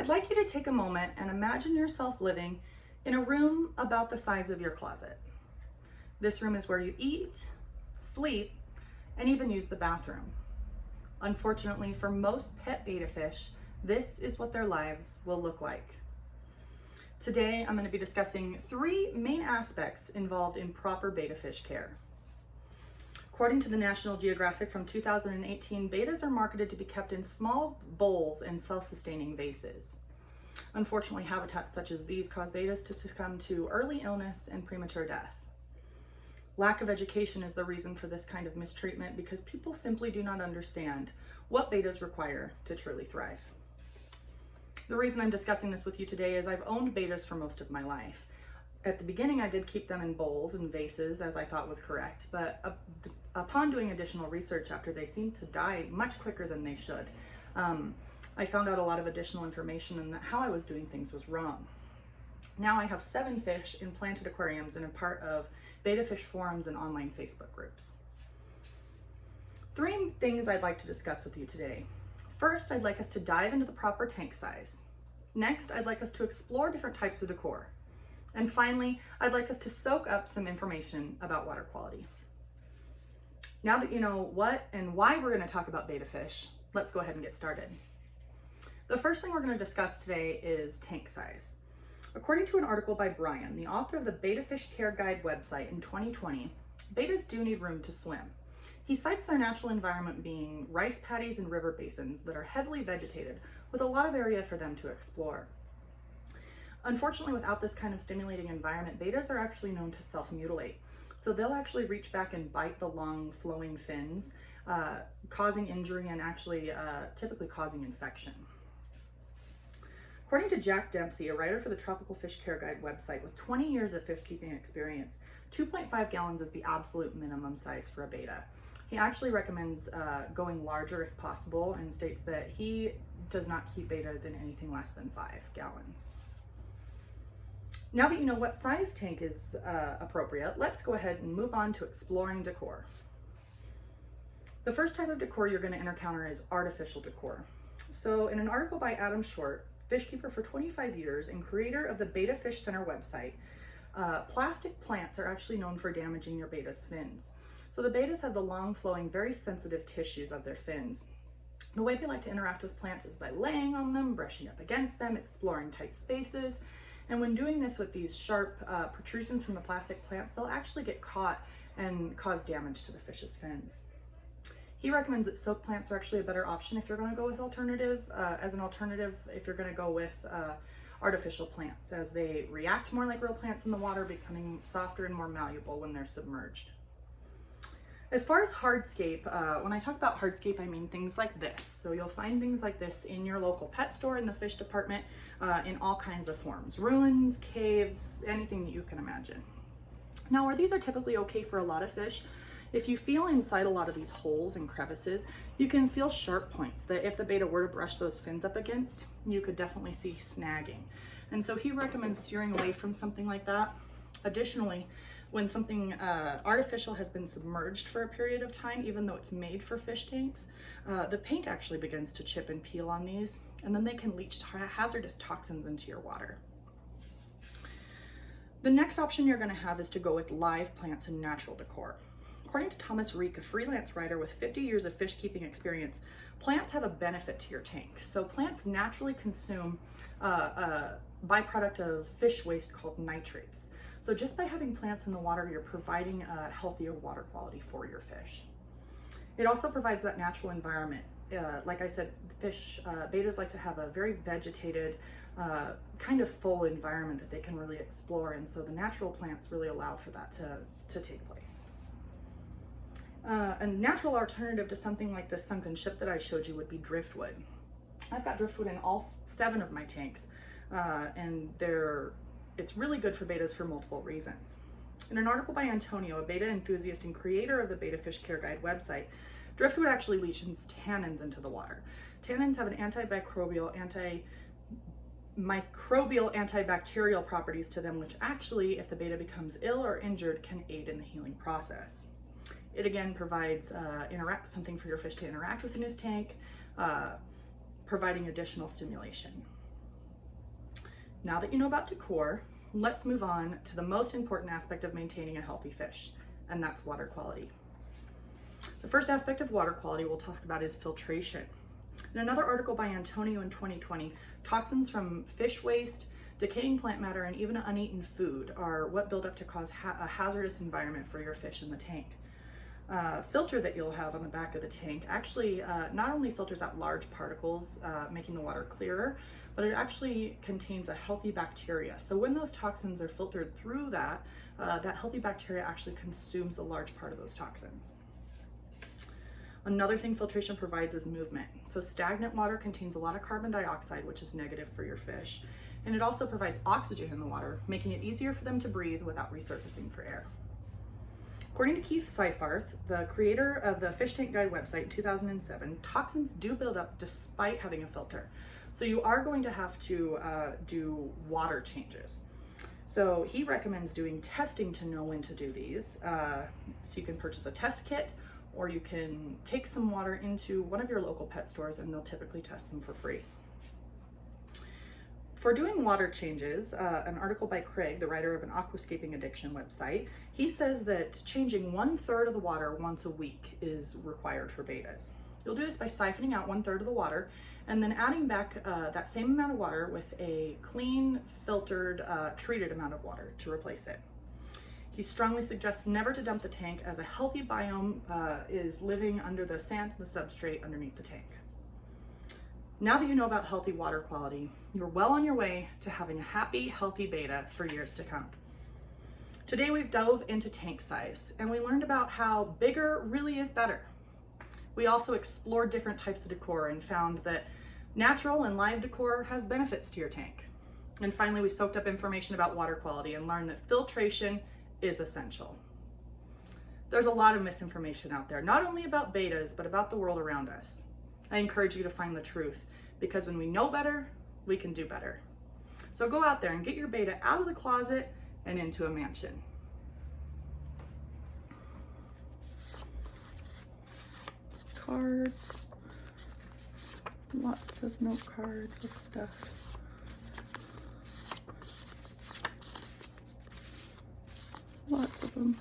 I'd like you to take a moment and imagine yourself living in a room about the size of your closet. This room is where you eat, sleep, and even use the bathroom. Unfortunately, for most pet betta fish, this is what their lives will look like. Today, I'm going to be discussing 3 main aspects involved in proper betta fish care. According to the National Geographic from 2018, bettas are marketed to be kept in small bowls and self-sustaining vases. Unfortunately, habitats such as these cause bettas to succumb to early illness and premature death. Lack of education is the reason for this kind of mistreatment because people simply do not understand what bettas require to truly thrive. The reason I'm discussing this with you today is I've owned bettas for most of my life. At the beginning, I did keep them in bowls and vases as I thought was correct, but upon doing additional research after they seemed to die much quicker than they should, I found out a lot of additional information and that how I was doing things was wrong. Now I have 7 fish in planted aquariums and a part of betta fish forums and online Facebook groups. 3 things I'd like to discuss with you today. First, I'd like us to dive into the proper tank size. Next, I'd like us to explore different types of decor. And finally, I'd like us to soak up some information about water quality. Now that you know what and why we're going to talk about betta fish, let's go ahead and get started. The first thing we're going to discuss today is tank size. According to an article by Brian, the author of the Betta Fish Care Guide website in 2020, bettas do need room to swim. He cites their natural environment being rice paddies and river basins that are heavily vegetated with a lot of area for them to explore. Unfortunately, without this kind of stimulating environment, bettas are actually known to self-mutilate. So they'll actually reach back and bite the long flowing fins, causing injury and actually typically causing infection. According to Jack Dempsey, a writer for the Tropical Fish Care Guide website with 20 years of fish keeping experience, 2.5 gallons is the absolute minimum size for a betta. He actually recommends going larger if possible and states that he does not keep bettas in anything less than 5 gallons. Now that you know what size tank is appropriate, let's go ahead and move on to exploring decor. The first type of decor you're going to encounter is artificial decor. So in an article by Adam Short, fishkeeper for 25 years and creator of the Betta Fish Center website, plastic plants are actually known for damaging your betta's fins. So the bettas have the long flowing, very sensitive tissues of their fins. The way they like to interact with plants is by laying on them, brushing up against them, exploring tight spaces. And when doing this with these sharp protrusions from the plastic plants, they'll actually get caught and cause damage to the fish's fins. He recommends that soak plants are actually a better option if you're going to go with as an alternative if you're going to go with artificial plants, as they react more like real plants in the water, becoming softer and more malleable when they're submerged. As far as hardscape, when I talk about hardscape, I mean things like this. So you'll find things like this in your local pet store, in the fish department, in all kinds of forms. Ruins, caves, anything that you can imagine. Now, where these are typically okay for a lot of fish, if you feel inside a lot of these holes and crevices, you can feel sharp points that if the betta were to brush those fins up against, you could definitely see snagging. And so he recommends steering away from something like that. Additionally, when something artificial has been submerged for a period of time, even though it's made for fish tanks, the paint actually begins to chip and peel on these, and then they can leach hazardous toxins into your water. The next option you're going to have is to go with live plants and natural decor. According to Thomas Reek, a freelance writer with 50 years of fish keeping experience, plants have a benefit to your tank. So plants naturally consume a byproduct of fish waste called nitrates. So just by having plants in the water, you're providing a healthier water quality for your fish. It also provides that natural environment. Like I said, bettas like to have a very vegetated, kind of full environment that they can really explore, and so the natural plants really allow for that to take place. A natural alternative to something like the sunken ship that I showed you would be driftwood. I've got driftwood in all 7 of my tanks, and it's really good for bettas for multiple reasons. In an article by Antonio, a betta enthusiast and creator of the Betta Fish Care Guide website, driftwood actually leaches tannins into the water. Tannins have an antibacterial, antibacterial properties to them, which actually, if the betta becomes ill or injured, can aid in the healing process. It again provides something for your fish to interact with in his tank, providing additional stimulation. Now that you know about decor, let's move on to the most important aspect of maintaining a healthy fish, and that's water quality. The first aspect of water quality we'll talk about is filtration. In another article by Antonio in 2020, toxins from fish waste, decaying plant matter, and even uneaten food are what build up to cause a hazardous environment for your fish in the tank. Filter that you'll have on the back of the tank actually not only filters out large particles, making the water clearer, but it actually contains a healthy bacteria. So when those toxins are filtered through that healthy bacteria actually consumes a large part of those toxins. Another thing filtration provides is movement. So stagnant water contains a lot of carbon dioxide, which is negative for your fish. And it also provides oxygen in the water, making it easier for them to breathe without resurfacing for air. According to Keith Seifarth, the creator of the Fish Tank Guide website in 2007, toxins do build up despite having a filter. So you are going to have to do water changes. So he recommends doing testing to know when to do these. So you can purchase a test kit, or you can take some water into one of your local pet stores and they'll typically test them for free. For doing water changes, an article by Craig, the writer of an aquascaping addiction website, he says that changing 1/3 of the water once a week is required for bettas. You'll do this by siphoning out 1/3 of the water and then adding back that same amount of water with a clean, filtered, treated amount of water to replace it. He strongly suggests never to dump the tank, as a healthy biome is living under the sand and the substrate underneath the tank. Now that you know about healthy water quality, you're well on your way to having a happy, healthy betta for years to come. Today we've dove into tank size and we learned about how bigger really is better. We also explored different types of decor and found that natural and live decor has benefits to your tank. And finally, we soaked up information about water quality and learned that filtration is essential. There's a lot of misinformation out there, not only about bettas, but about the world around us. I encourage you to find the truth, because when we know better, we can do better. So go out there and get your betta out of the closet and into a mansion. Cards, lots of note cards with stuff. Lots of them.